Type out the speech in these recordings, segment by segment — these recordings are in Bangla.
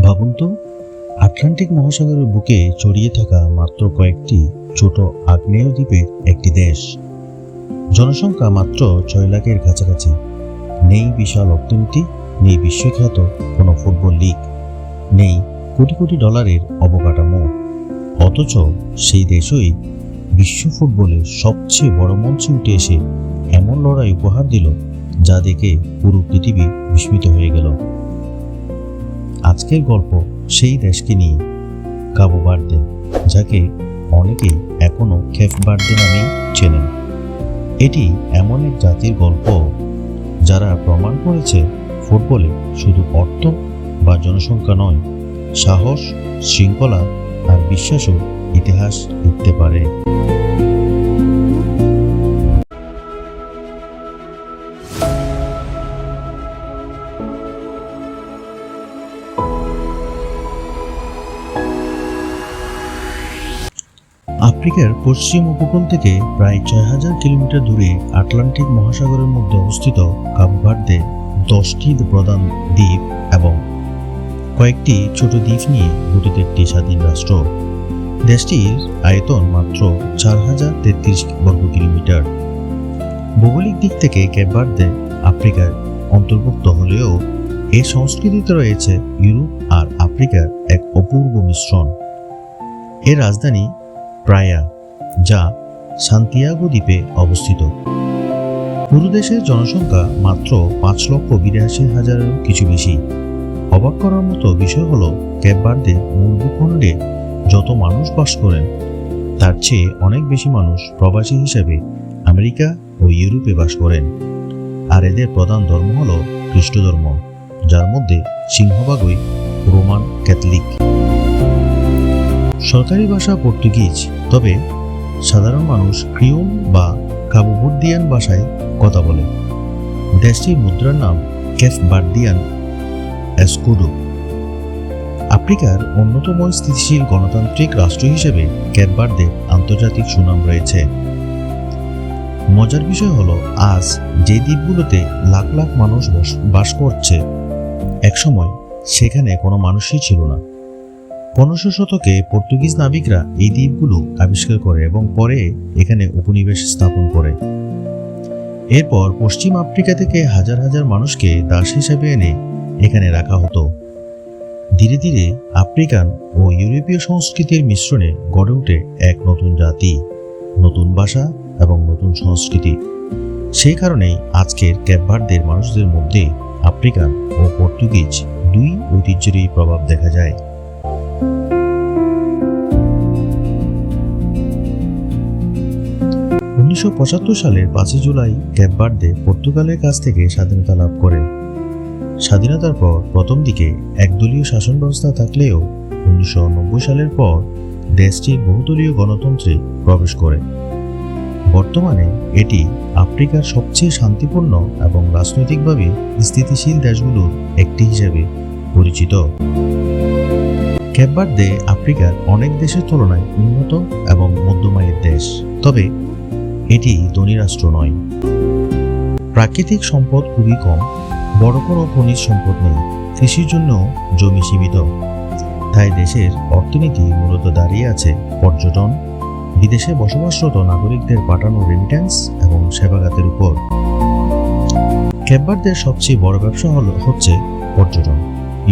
ভাবুন তো, আটলান্টিক মহাসাগরের বুকে ছড়িয়ে থাকা মাত্র কয়েকটি ছোট আগ্নেয় দ্বীপের একটি দেশ। জনসংখ্যা মাত্র 6 লাখের কাছাকাছি। নেই বিশাল অর্থনীতি, নেই বিশ্বখ্যাত কোনো ফুটবল লিগ, নেই কোটি কোটি ডলারের অবকাঠামো। অথচ সেই দেশই বিশ্ব ফুটবলের সবচেয়ে বড় মঞ্চে উঠে এসে এমন লড়াই উপহার দিল যা দেখে পুরো পৃথিবী বিস্মিত হয়ে গেল। আজকের গল্প সেই দেশকে নিয়ে, কাবো ভার্দে, যাকে অনেকেই এখনো কেপ ভার্দে নামেই চেনেন। এটি এমন এক জাতির গল্প যারা প্রমাণ করেছে ফুটবলে শুধু অর্থ বা জনসংখ্যা নয়, সাহস, শৃঙ্খলা আর বিশ্বাসও ইতিহাস লিখতে পারে। আফ্রিকার পশ্চিম উপকূল থেকে প্রায় 6000 কিলোমিটার দূরে আটলান্টিক মহাসাগরের মধ্যে অবস্থিত কাবো ভার্দে 10টি প্রধান দ্বীপ এবং কয়েকটি ছোট দ্বীপ নিয়ে গঠিত একটি স্বাধীন রাষ্ট্র। দেশটির আয়তন মাত্র 4033 বর্গ কিলোমিটার। ভৌগোলিক দিক থেকে কেপ ভার্দে আফ্রিকার অন্তর্ভুক্ত হলেও এর সংস্কৃতিতে রয়েছে ইউরোপ আর আফ্রিকার এক অপূর্ব মিশ্রণ। এর রাজধানী প্রায়া, যা সান্তিয়াগো দ্বীপে অবস্থিত। পুরো দেশের জনসংখ্যা মাত্র 5,82,000-এরও কিছু বেশি। অবাক করার মতো বিষয় হলো, কেপ ভার্দে মূল ভূখণ্ডে যত মানুষ বাস করেন তার চেয়ে অনেক বেশি মানুষ প্রবাসী হিসেবে আমেরিকা ও ইউরোপে বাস করেন। আর এদের প্রধান ধর্ম হলো খ্রিস্ট ধর্ম, যার মধ্যে সিংহভাগই রোমান ক্যাথলিক। সরকারি ভাষা পর্তুগিজ, তবে সাধারণ মানুষ ক্রিওল বা কাবো ভার্দিয়ান ভাষায় কথা বলে। দেশটির মুদ্রার নাম কেপ ভার্দিয়ান এসকোডো। আফ্রিকার অন্যতম স্থিতিশীল গণতান্ত্রিক রাষ্ট্র হিসেবে কেপ ভার্দের আন্তর্জাতিক সুনাম রয়েছে। মজার বিষয় হলো, আজ যে দ্বীপগুলোতে লাখ লাখ মানুষ বাস করছে, একসময় সেখানে কোনো মানুষই ছিল না। 1500 শতকে পর্তুগিজ নাবিকরা এই দ্বীপগুলো আবিষ্কার করে এবং পরে এখানে উপনিবেশ স্থাপন করে। এরপর পশ্চিম আফ্রিকা থেকে হাজার হাজার মানুষকে দাস হিসেবে এনে এখানে রাখা হতো। ধীরে ধীরে আফ্রিকান ও ইউরোপীয় সংস্কৃতির মিশ্রণে গড়ে ওঠে এক নতুন জাতি, নতুন ভাষা এবং নতুন সংস্কৃতি। সেই কারণেই আজকের কেপ ভার্দের মানুষদের মধ্যে আফ্রিকান ও পর্তুগিজ দুই ঐতিহ্যেরই প্রভাব দেখা যায়। 1975 সালের 5 জুলাই কেপ ভার্দে পর্তুগালের কাছ থেকে স্বাধীনতা লাভ করে। স্বাধীনতার পর প্রথম দিকে একদলীয় শাসন ব্যবস্থা থাকলেও 1990 সালের পর দেশটি বহুদলীয় গণতন্ত্রে প্রবেশ করে। বর্তমানে এটি আফ্রিকার সবচেয়ে শান্তিপূর্ণ এবং রাজনৈতিকভাবে স্থিতিশীল দেশগুলোর একটি হিসেবে পরিচিত। কেপ ভার্দে আফ্রিকার অনেক দেশের তুলনায় উন্নত এবং মধ্যম আয়ের দেশ, তবে এটি ধনী রাষ্ট্র নয়। প্রাকৃতিক সম্পদ খুবই কম, বড় বড় খনিজ সম্পদ নেই, কৃষির জন্য জমি সীমিত। তাই দেশের অর্থনীতি মূলত দাঁড়িয়ে আছে পর্যটন, বিদেশে বসবাসরত নাগরিকদের পাঠানো রেমিট্যান্স এবং সেবাখাতের উপর। কেপ ভার্দের সবচেয়ে বড় ব্যবসা হচ্ছে পর্যটন।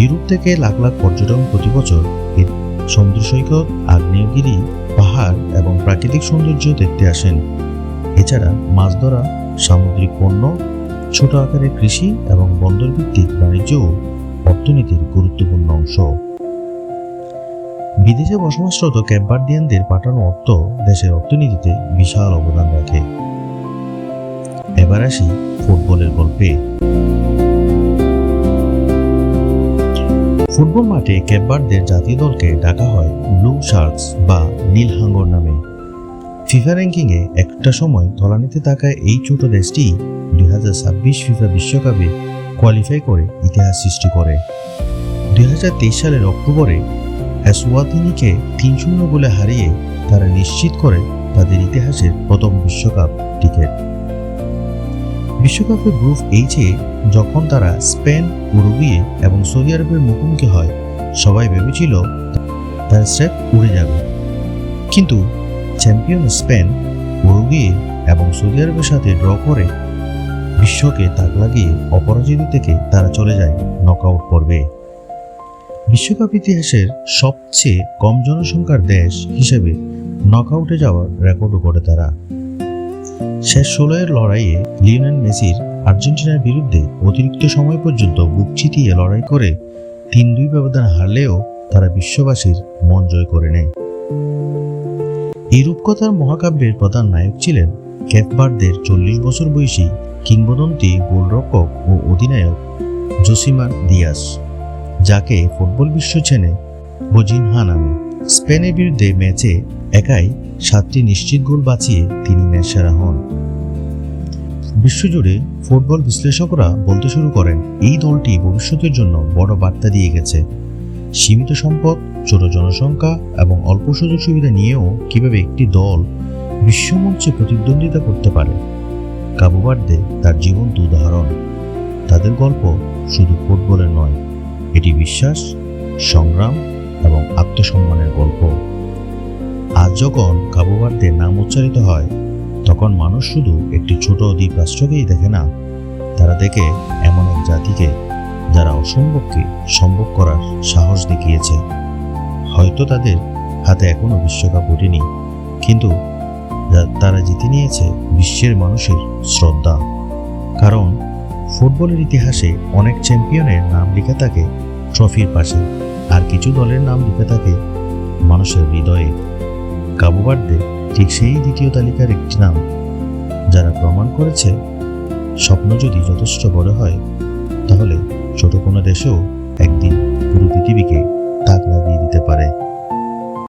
ইউরোপ থেকে লাখ লাখ পর্যটক প্রতি বছর এর সমুদ্র সৈকত, আগ্নেয়গিরি, পাহাড় এবং প্রাকৃতিক সৌন্দর্য দেখতে আসেন। এছাড়া মাছ ধরা, সামুদ্রিক পণ্য, ছোট আকারের কৃষি এবং বন্দর ভিত্তিক বাণিজ্যও অর্থনীতির গুরুত্বপূর্ণ অংশ। বিদেশে বসবাসরত কেপ ভার্দিয়ানদের পাঠানো অর্থ দেশের অর্থনীতিতে বিশাল অবদান রাখে। এবার আসি ফুটবলের গল্পে। ফুটবল মাঠে কেপ ভার্দের জাতীয় দলকে ডাকা হয় ব্লু শার্কস বা নীল হাঙ্গর নামে। ফিফা র্যাঙ্কিংয়ে একটা সময় তলানিতে থাকা এই ছোট দেশটি 2026 ফিফা বিশ্বকাপে কোয়ালিফাই করে ইতিহাস সৃষ্টি করে। 2023 সালের অক্টোবরে এসওয়াতিনিকে 3-0 গোলে হারিয়ে তারা নিশ্চিত করে তাদের ইতিহাসের প্রথম বিশ্বকাপ টিকিট। বিশ্বকাপের গ্রুপ এইচে যখন তারা স্পেন, উরুগুয়ে এবং সৌদি আরবের মুখোমুখি হয়, সবাই ভেবেছিল তার স্রেফ উড়ে যাবে, কিন্তু চ্যাম্পিয়ন স্পেন, উরুগুয়ে এবং সৌদি আরবের সাথে ড্র করে বিশ্বকে তাক লাগিয়ে অপরাজিত থেকে তারা চলে যায় নকআউট পর্বে। বিশ্বকাপ ইতিহাসের সবচেয়ে কম জনসংখ্যার দেশ হিসেবে নকআউটে যাওয়ার রেকর্ডও করে তারা। শেষ 16-এর লড়াইয়ে লিওনেল মেসির আর্জেন্টিনার বিরুদ্ধে অতিরিক্ত সময় পর্যন্ত বুক চিতিয়ে লড়াই করে 3-2 ব্যবধানে হারলেও তারা বিশ্ববাসীর মন জয় করে নেয়। এই রূপকথার মহাকাব্যের প্রধান নায়ক ছিলেন কেপ ভার্দের 40 বছর বয়সী কিংবদন্তি গোলরক্ষক ও অধিনায়ক জোসিমার দিয়াস, যাকে ফুটবল বিশ্ব চেনে বজিনহা নামে। স্পেনের বিরুদ্ধে ম্যাচে একাই 7টি নিশ্চিত গোল বাঁচিয়ে তিনি ম্যাচ সেরা হন। বিশ্বজুড়ে ফুটবল বিশ্লেষকরা বলতে শুরু করেন, এই দলটি ভবিষ্যতের জন্য বড় বার্তা দিয়ে গেছে। সীমিত সম্পদ, ছোট জনসংখ্যা এবং অল্প সুযোগ সুবিধা নিয়েও কিভাবে একটি দল বিশ্বমঞ্চে প্রতিদ্বন্দ্বিতা করতে পারে। কাবু ভার্দে তার জীবন্ত উদাহরণ। তাদের গল্প শুধু ফুটবলের নয়, এটি বিশ্বাস, সংগ্রাম এবং আত্মসম্মানের গল্প। আজ যখন কাবু ভার্দের নাম উচ্চারিত হয়, তখন মানুষ শুধু একটি ছোট দ্বীপ রাষ্ট্রকেই দেখে না, তারা দেখে এমন এক জাতিকে যারা অসম্ভবকে সম্ভব করার সাহস দেখিয়েছে। হয়তো তাদের হাতে এখনো বিশ্বকাপ ওঠেনি, কিন্তু তারা জিতে নিয়েছে বিশ্বের মানুষের শ্রদ্ধা। কারণ ফুটবলের ইতিহাসে অনেক চ্যাম্পিয়নের নাম লেখা থাকে ট্রফির পাশে, আর কিছু দলের নাম লেখা থাকে মানুষের হৃদয়ে। কাবু ভার্দে ঠিক সেই দ্বিতীয় তালিকার একটি নাম, যারা প্রমাণ করেছে স্বপ্ন যদি যথেষ্ট বড় হয়, তাহলে ছোট কোনো দেশেও একদিন পুরো পৃথিবীকে